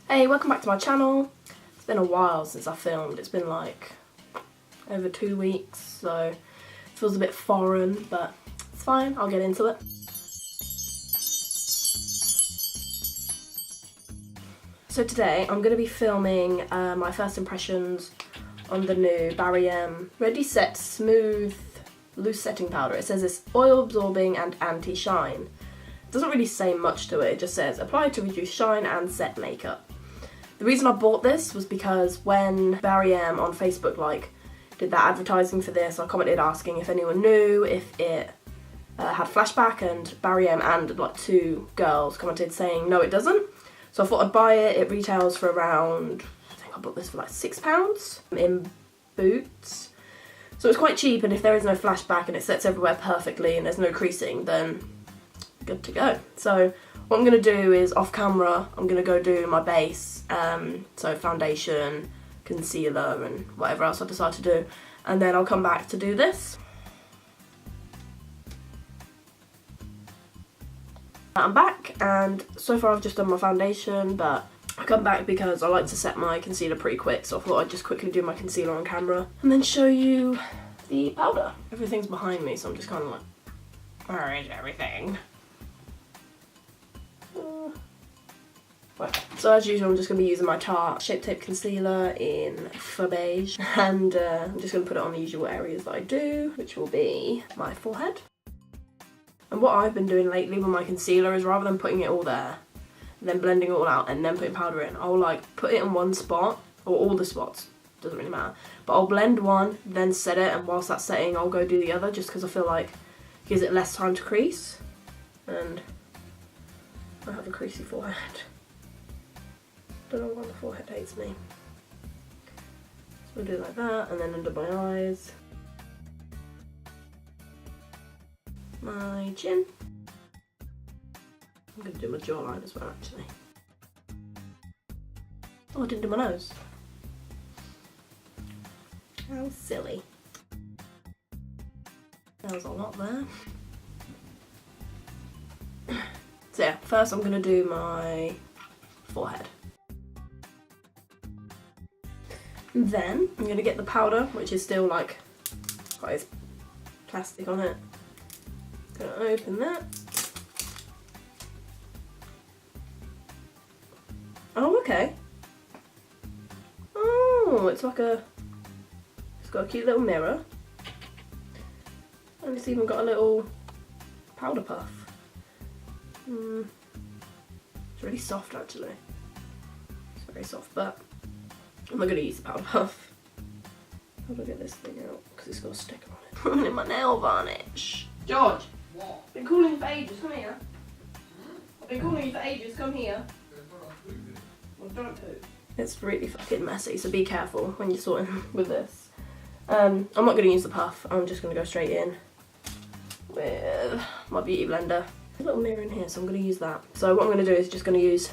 Hey, welcome back to my channel. It's been a while since I filmed. It's been like over 2 weeks, so it feels a bit foreign, but it's fine, I'll get into it. So today I'm going to be filming my first impressions on the new Barry M Ready Set Smooth Loose Setting Powder. It says it's oil absorbing and anti-shine. It doesn't really say much to it, it just says apply to reduce shine and set makeup. The reason I bought this was because when Barry M on Facebook did that advertising for this, I commented asking if anyone knew if it had flashback, and Barry M and like 2 girls commented saying no it doesn't. So I thought I'd buy it. It retails for around, I think I bought this for like £6 in Boots. So it's quite cheap, and if there is no flashback and it sets everywhere perfectly and there's no creasing, then good to go. So what I'm going to do is off camera, I'm going to go do my base, so foundation, concealer and whatever else I decide to do, and then I'll come back to do this. I'm back, and so far I've just done my foundation, but I come back because I like to set my concealer pretty quick, so I thought I'd just quickly do my concealer on camera and then show you the powder. Everything's behind me, so I'm just kind of like, where is everything? So as usual, I'm just going to be using my Tarte Shape Tape Concealer in Fur Beige, and I'm just going to put it on the usual areas that I do, which will be my forehead. And what I've been doing lately with my concealer is rather than putting it all there, and then blending it all out and then putting powder in, I'll like put it in one spot, or all the spots, doesn't really matter, but I'll blend one, then set it, and whilst that's setting I'll go do the other, just because I feel like it gives it less time to crease, and I have a creasy forehead. Don't know why my forehead hates me. So I'll do it like that, and then under my eyes, my chin. I'm going to do my jawline as well, actually. Oh, I didn't do my nose. How silly. There was a lot there. So yeah, first I'm going to do my forehead. Then I'm going to get the powder, which is still like quite a plastic on it. Gonna open that. Oh, okay. Oh, it's got a cute little mirror. And it's even got a little powder puff. It's really soft actually. It's very soft, but I'm not going to use the powder puff. How do I get this thing out? Because it's got a sticker on it. I'm in my nail varnish. George! What? I've been calling you for ages, come here. I've been calling you for ages, come here. Well, don't poop. It's really fucking messy, so be careful when you're sorting with this. I'm not going to use the puff, I'm just going to go straight in with my beauty blender. There's a little mirror in here, so I'm going to use that. So what I'm going to do is just going to use...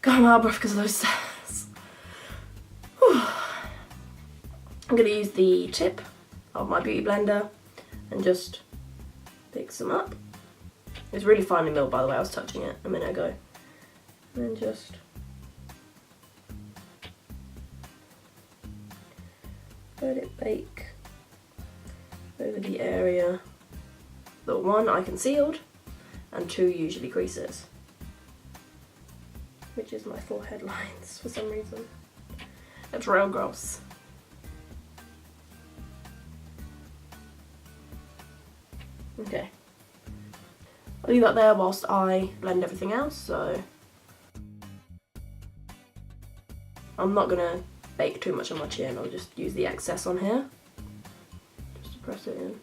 God, I'm out of breath because of those stairs. I'm going to use the tip of my beauty blender and just pick some up. It's really finely milled, by the way, I was touching it a minute ago. And then just let it bake over the area that 1 I concealed and 2 usually creases, which is my forehead lines for some reason. It's real gross. Okay. I'll leave that there whilst I blend everything else, so I'm not gonna bake too much on my chin, I'll just use the excess on here, just to press it in.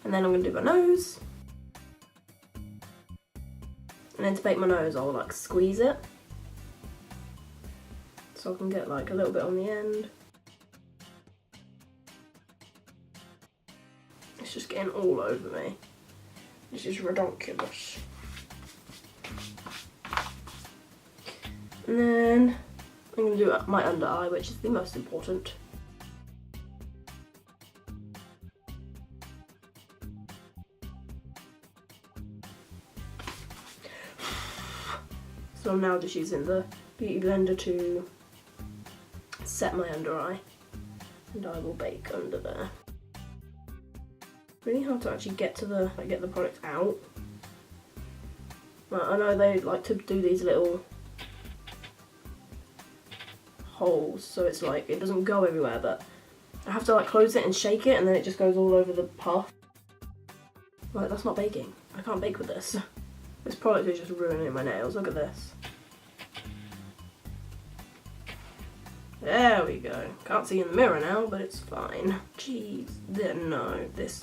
And then I'm gonna do my nose. And then to bake my nose, I'll like squeeze it, so I can get like a little bit on the end. It's just getting all over me. This is redonkulous. And then I'm going to do my under eye, which is the most important. So I'm now just using the Beauty Blender to set my under eye, and I will bake under there. Really hard to actually get to the get the product out. I know they like to do these little holes so it's like it doesn't go everywhere, but I have to like close it and shake it and then it just goes all over the puff. Like, that's not baking. I can't bake with this. This product is just ruining my nails. Look at this. There we go. Can't see in the mirror now, but it's fine. Jeez, no, this.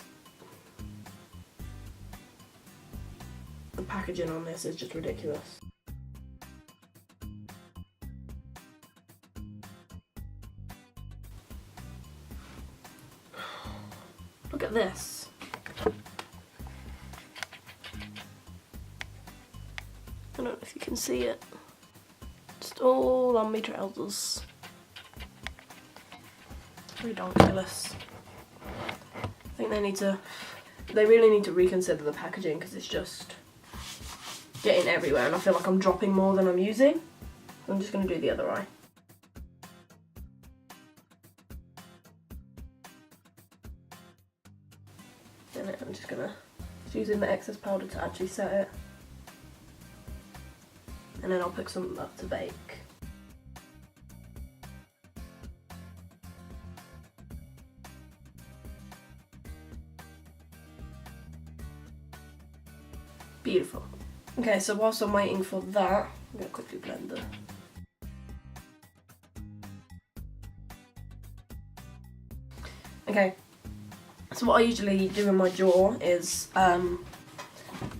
The packaging on this is just ridiculous. Look at this. I don't know if you can see it. Just all on my trousers. Ridiculous. I think they really need to reconsider the packaging because it's just getting everywhere and I feel like I'm dropping more than I'm using. I'm just going to do the other eye. And I'm just using the excess powder to actually set it. And then I'll pick some up to bake. Beautiful. Okay, so whilst I'm waiting for that, I'm going to quickly blend the... Okay, so what I usually do in my jaw is,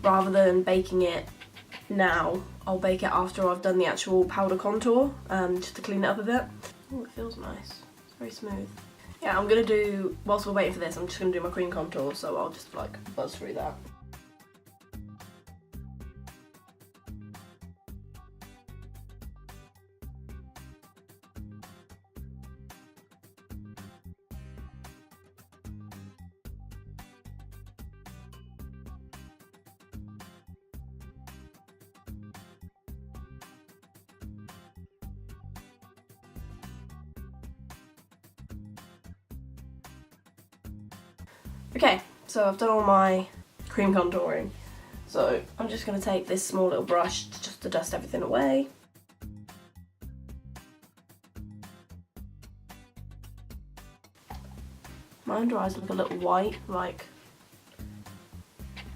rather than baking it now, I'll bake it after I've done the actual powder contour, just to clean it up a bit. Oh, it feels nice. It's very smooth. Yeah, I'm going to do, whilst we're waiting for this, I'm just going to do my cream contour, so I'll just like buzz through that. Okay, so I've done all my cream contouring, so I'm just going to take this small little brush just to dust everything away. My under eyes look a little white, like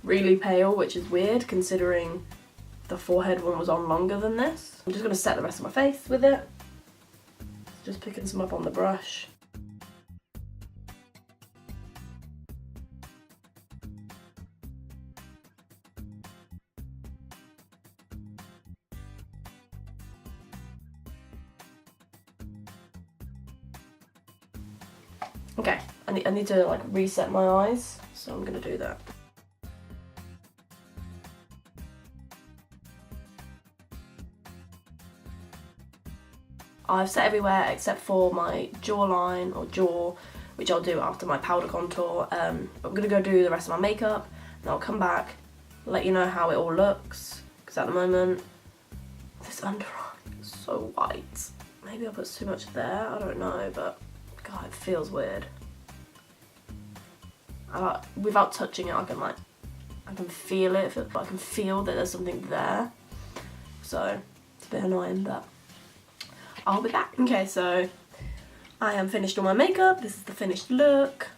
really pale, which is weird considering the forehead one was on longer than this. I'm just going to set the rest of my face with it. Just picking some up on the brush. Okay, I need to like reset my eyes, so I'm gonna do that. I've set everywhere except for my jawline or jaw, which I'll do after my powder contour. I'm gonna go do the rest of my makeup, and I'll come back, let you know how it all looks, because at the moment, this under eye is so white. Maybe I put too much there, I don't know, but God, it feels weird. Without touching it, I can feel it. I can feel that there's something there. So it's a bit annoying, but I'll be back. Okay, so I am finished all my makeup. This is the finished look.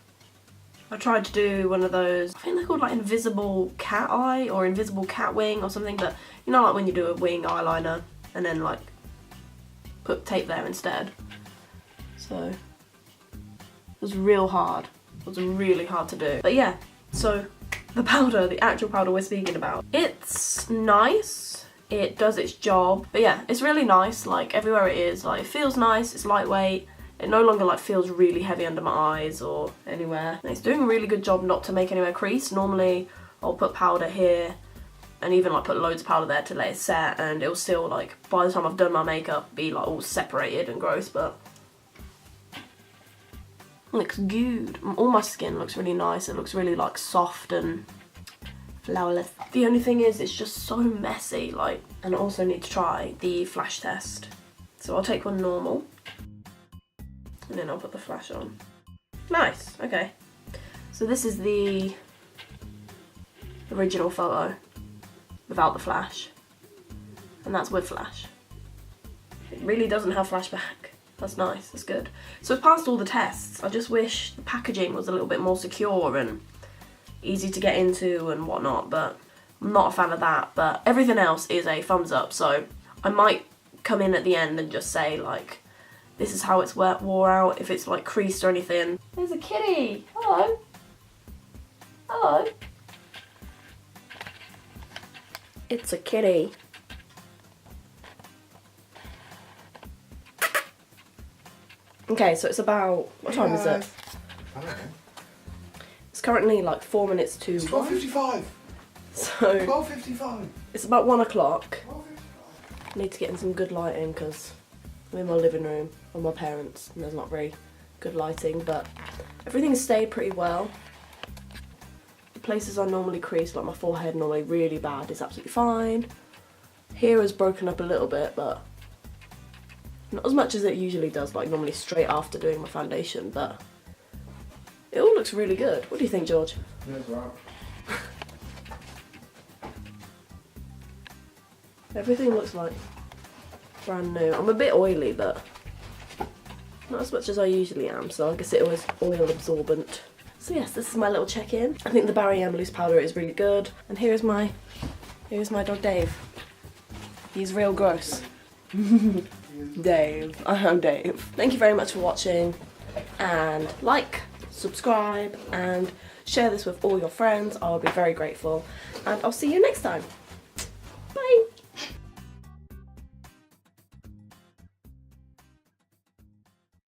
I tried to do one of those, I think they're called like invisible cat eye or invisible cat wing or something, but you know, like when you do a wing eyeliner and then like put tape there instead. So it was real hard. It was really hard to do. But yeah, so the powder, the actual powder we're speaking about, it's nice. It does its job. But yeah, it's really nice, like everywhere it is. Like it feels nice, it's lightweight. It no longer like feels really heavy under my eyes or anywhere. And it's doing a really good job not to make anywhere crease. Normally I'll put powder here and even like put loads of powder there to let it set, and it'll still like, by the time I've done my makeup, be like all separated and gross, but it looks good. All my skin looks really nice. It looks really like soft and flawless. The only thing is it's just so messy, like, and I also need to try the flash test. So I'll take one normal and then I'll put the flash on. Nice, okay. So this is the original photo without the flash, and that's with flash. It really doesn't have flashback. That's nice, that's good. So it's passed all the tests. I just wish the packaging was a little bit more secure and easy to get into and whatnot, but I'm not a fan of that. But everything else is a thumbs up, so I might come in at the end and just say, like, this is how it's wore out, if it's like creased or anything. There's a kitty! Hello! Hello! It's a kitty. Okay, so it's about, what time is it? I don't know. It's currently like 4 minutes to... It's 12:55. So... 12:55. It's about 1 o'clock. 12:55. I need to get in some good lighting because I'm in my living room with my parents and there's not very good lighting, but everything's stayed pretty well. The places I normally crease, like my forehead normally really bad, is absolutely fine. Here is broken up a little bit, but not as much as it usually does, like normally straight after doing my foundation, but it all looks really good. What do you think, George? Yeah, it's right. Everything looks like brand new. I'm a bit oily, but not as much as I usually am, so I guess it was oil absorbent. So yes, this is my little check-in. I think the Barry M loose powder is really good. And here's my dog Dave. He's real gross. Dave. I'm Dave. Thank you very much for watching, and like, subscribe, and share this with all your friends. I'll be very grateful, and I'll see you next time.